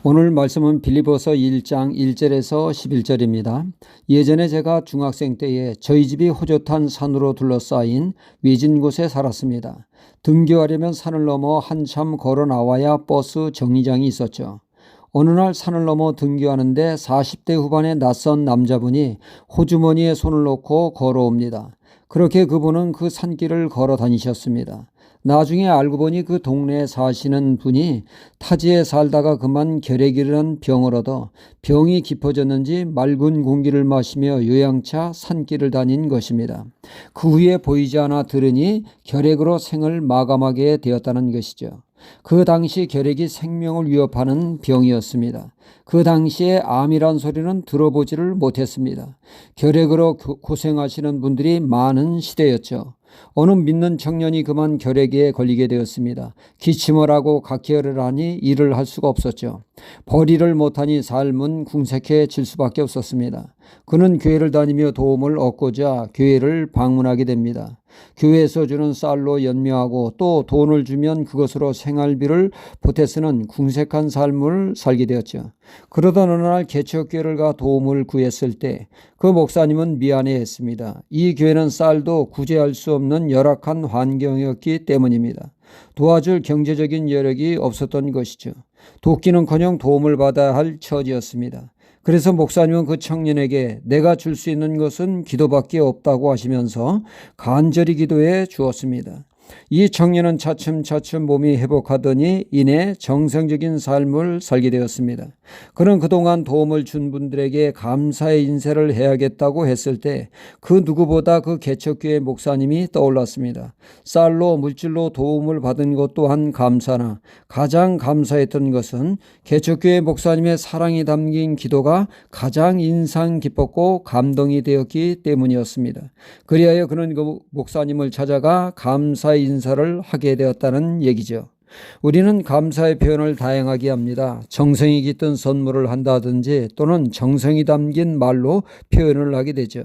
오늘 말씀은 빌립보서 1장 1절에서 11절입니다. 예전에 제가 중학생 때에 저희 집이 호젓한 산으로 둘러싸인 외진 곳에 살았습니다. 등교하려면 산을 넘어 한참 걸어 나와야 버스 정류장이 있었죠. 어느 날 산을 넘어 등교하는데 40대 후반의 낯선 남자분이 호주머니에 손을 넣고 걸어옵니다. 그렇게 그분은 그 산길을 걸어 다니셨습니다. 나중에 알고 보니 그 동네에 사시는 분이 타지에 살다가 그만 결핵이라는 병을 얻어 병이 깊어졌는지 맑은 공기를 마시며 요양차 산길을 다닌 것입니다. 그 후에 보이지 않아 들으니 결핵으로 생을 마감하게 되었다는 것이죠. 그 당시 결핵이 생명을 위협하는 병이었습니다. 그 당시에 암이란 소리는 들어보지를 못했습니다. 결핵으로 고생하시는 분들이 많은 시대였죠. 어느 믿는 청년이 그만 결핵에 걸리게 되었습니다. 기침을 하고 각혈을 하니 일을 할 수가 없었죠. 벌이를 못하니 삶은 궁색해질 수밖에 없었습니다. 그는 교회를 다니며 도움을 얻고자 교회를 방문하게 됩니다. 교회에서 주는 쌀로 연명하고 또 돈을 주면 그것으로 생활비를 보태 쓰는 궁색한 삶을 살게 되었죠. 그러던 어느 날 개척교회를 가 도움을 구했을 때 그 목사님은 미안해했습니다. 이 교회는 쌀도 구제할 수 없는 열악한 환경이었기 때문입니다. 도와줄 경제적인 여력이 없었던 것이죠. 돕기는커녕 도움을 받아야 할 처지였습니다. 그래서 목사님은 그 청년에게 내가 줄 수 있는 것은 기도밖에 없다고 하시면서 간절히 기도해 주었습니다. 이 청년은 차츰차츰 몸이 회복하더니 이내 정상적인 삶을 살게 되었습니다. 그는 그동안 도움을 준 분들에게 감사의 인사를 해야겠다고 했을 때 그 누구보다 그 개척교회 목사님이 떠올랐습니다. 쌀로 물질로 도움을 받은 것 또한 감사나 가장 감사했던 것은 개척교회 목사님의 사랑이 담긴 기도가 가장 인상 깊었고 감동이 되었기 때문이었습니다. 그리하여 그는 그 목사님을 찾아가 감사의 인사를 하게 되었다는 얘기죠. 우리는 감사의 표현을 다양하게 합니다. 정성이 깃든 선물을 한다든지 또는 정성이 담긴 말로 표현을 하게 되죠.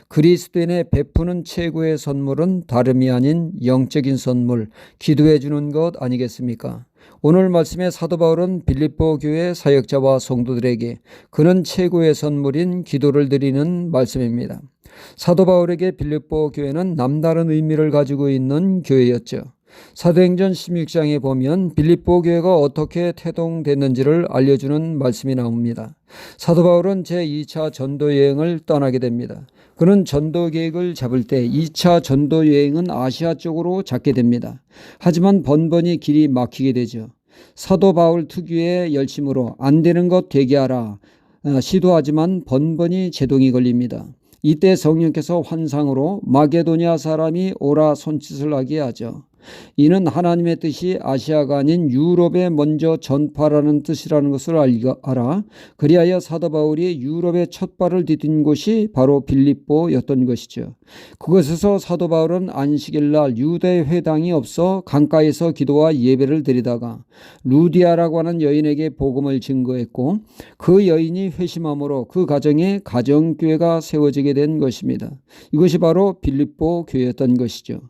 그리스도인의 베푸는 최고의 선물은 다름이 아닌 영적인 선물, 기도해 주는 것 아니겠습니까? 오늘 말씀의 사도 바울은 빌립보 교회 사역자와 성도들에게 그는 최고의 선물인 기도를 드리는 말씀입니다. 사도 바울에게 빌립보 교회는 남다른 의미를 가지고 있는 교회였죠. 사도행전 16장에 보면 빌립보 교회가 어떻게 태동됐는지를 알려주는 말씀이 나옵니다. 사도 바울은 제2차 전도 여행을 떠나게 됩니다. 그는 전도 계획을 잡을 때 2차 전도 여행은 아시아 쪽으로 잡게 됩니다. 하지만 번번이 길이 막히게 되죠. 사도 바울 특유의 열심으로 안 되는 것 되게 하라 시도하지만 번번이 제동이 걸립니다. 이때 성령께서 환상으로 마게도냐 사람이 오라 손짓을 하게 하죠. 이는 하나님의 뜻이 아시아가 아닌 유럽에 먼저 전파라는 뜻이라는 것을 알아 그리하여 사도 바울이 유럽의 첫 발을 디딘 곳이 바로 빌립보였던 것이죠. 그곳에서 사도 바울은 안식일날 유대 회당이 없어 강가에서 기도와 예배를 드리다가 루디아라고 하는 여인에게 복음을 증거했고 그 여인이 회심함으로 그 가정에 가정교회가 세워지게 된 것입니다. 이것이 바로 빌립보 교회였던 것이죠.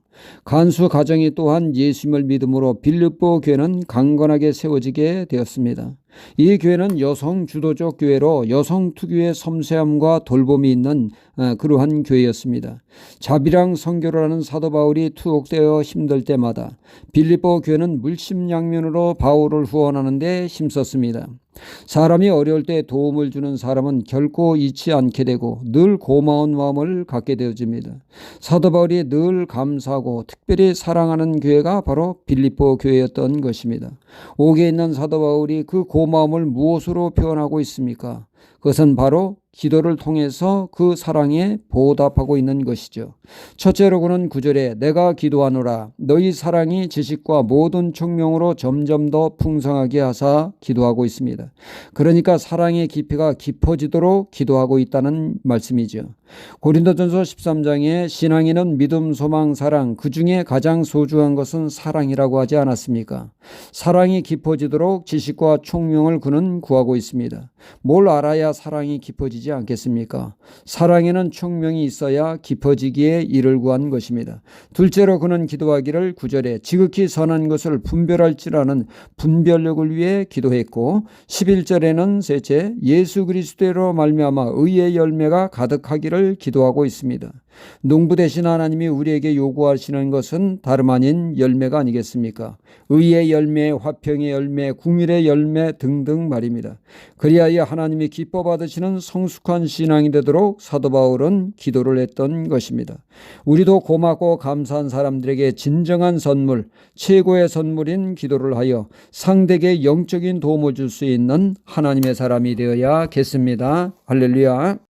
간수 가정이 또한 예수님을 믿음으로 빌립보 교회는 강건하게 세워지게 되었습니다. 이 교회는 여성 주도적 교회로 여성 특유의 섬세함과 돌봄이 있는 그러한 교회였습니다. 자비랑 선교를 하는 사도 바울이 투옥되어 힘들 때마다 빌립보 교회는 물심양면으로 바울을 후원하는 데 힘썼습니다. 사람이 어려울 때 도움을 주는 사람은 결코 잊지 않게 되고 늘 고마운 마음을 갖게 되어집니다. 사도 바울이 늘 감사하고 특별히 사랑하는 교회가 바로 빌립보 교회였던 것입니다. 옥에 있는 사도 바울이 그 고마움을 무엇으로 표현하고 있습니까? 그것은 바로 기도를 통해서 그 사랑에 보답하고 있는 것이죠. 첫째로 그는 9절에 내가 기도하노라 너희 사랑이 지식과 모든 총명으로 점점 더 풍성하게 하사 기도하고 있습니다. 그러니까 사랑의 깊이가 깊어지도록 기도하고 있다는 말씀이죠. 고린도전서 13장에 신앙인은 믿음, 소망, 사랑 그 중에 가장 소중한 것은 사랑이라고 하지 않았습니까? 사랑이 깊어지도록 지식과 총명을 그는 구하고 있습니다. 뭘 알아야 알아야 사랑이 깊어지지 않겠습니까? 사랑에는 총명이 있어야 깊어지기에 이를 구한 것입니다. 둘째로 그는 기도하기를 9절에 지극히 선한 것을 분별할 줄 아는 분별력을 위해 기도했고 11절에는 셋째 예수 그리스도로 말미암아 의의 열매가 가득하기를 기도하고 있습니다. 농부 되신 하나님이 우리에게 요구하시는 것은 다름 아닌 열매가 아니겠습니까? 의의 열매, 화평의 열매, 궁일의 열매 등등 말입니다. 그리하여 하나님이 기뻐 받으시는 성숙한 신앙이 되도록 사도 바울은 기도를 했던 것입니다. 우리도 고맙고 감사한 사람들에게 진정한 선물, 최고의 선물인 기도를 하여 상대에게 영적인 도움을 줄 수 있는 하나님의 사람이 되어야겠습니다. 할렐루야.